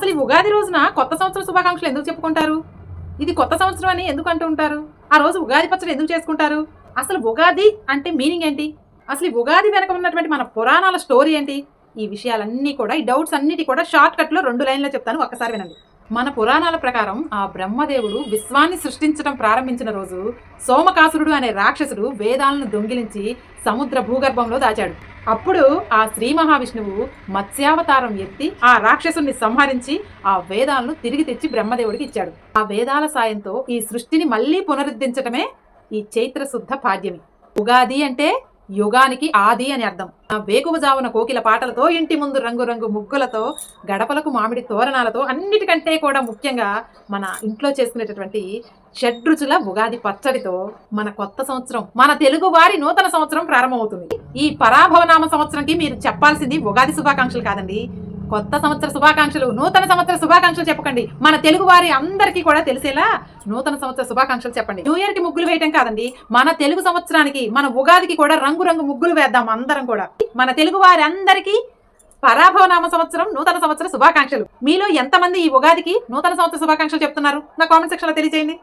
అసలు ఈ ఉగాది రోజున కొత్త సంవత్సర శుభాకాంక్షలు ఎందుకు చెప్పుకుంటారు? ఇది కొత్త సంవత్సరం అని ఎందుకు అంటూ ఉంటారు? ఆ రోజు ఉగాది పచ్చడి ఎందుకు చేసుకుంటారు? అసలు ఉగాది అంటే మీనింగ్ ఏంటి? అసలు ఈ ఉగాది వెనక ఉన్నటువంటి మన పురాణాల స్టోరీ ఏంటి? ఈ విషయాలన్నీ కూడా, ఈ డౌట్స్ అన్నిటి కూడా షార్ట్ కట్ లో 2 లైన్లో చెప్తాను, ఒక్కసారి వినండి. మన పురాణాల ప్రకారం ఆ బ్రహ్మదేవుడు విశ్వాన్ని సృష్టించడం ప్రారంభించిన రోజు సోమకాసురుడు అనే రాక్షసుడు వేదాలను దొంగిలించి సముద్ర భూగర్భంలో దాచాడు. అప్పుడు ఆ శ్రీ మహావిష్ణువు మత్స్యావతారం ఎత్తి ఆ రాక్షసుని సంహరించి ఆ వేదాలను తిరిగి తెచ్చి బ్రహ్మదేవుడికి ఇచ్చాడు. ఆ వేదాల సాయంతో ఈ సృష్టిని మళ్లీ పునరుద్ధరించటమే ఈ చైత్ర శుద్ధ పాడ్యమి. ఉగాది అంటే యుగానికి ఆది అని అర్థం. ఆ వేకువజామున కోకిల పాటలతో, ఇంటి ముందు రంగురంగు ముగ్గులతో, గడపలకు మామిడి తోరణాలతో, అన్నిటికంటే కూడా ముఖ్యంగా మన ఇంట్లో చేసుకునేటటువంటి షడ్రుచుల ఉగాది పచ్చడితో మన కొత్త సంవత్సరం, మన తెలుగు వారి నూతన సంవత్సరం ప్రారంభమవుతుంది. ఈ పరాభవనామ సంవత్సరంకి మీరు చెప్పాల్సింది ఉగాది శుభాకాంక్షలు కాదండి, కొత్త సంవత్సర శుభాకాంక్షలు, నూతన సంవత్సర శుభాకాంక్షలు చెప్పకండి. మన తెలుగు వారి అందరికీ కూడా తెలిసేలా నూతన సంవత్సర శుభాకాంక్షలు చెప్పండి. న్యూ ఇయర్ కి ముగ్గులు వేయటం కాదండి, మన తెలుగు సంవత్సరానికి, మన ఉగాదికి కూడా రంగురంగు ముగ్గులు వేద్దాం అందరం కూడా. మన తెలుగు వారి అందరికీ పరాభవనామ సంవత్సరం, నూతన సంవత్సర శుభాకాంక్షలు. మీలో ఎంతమంది ఈ ఉగాదికి నూతన సంవత్సర శుభాకాంక్షలు చెప్తున్నారు? నా కామెంట్ సెక్షన్ లో తెలియజేయండి.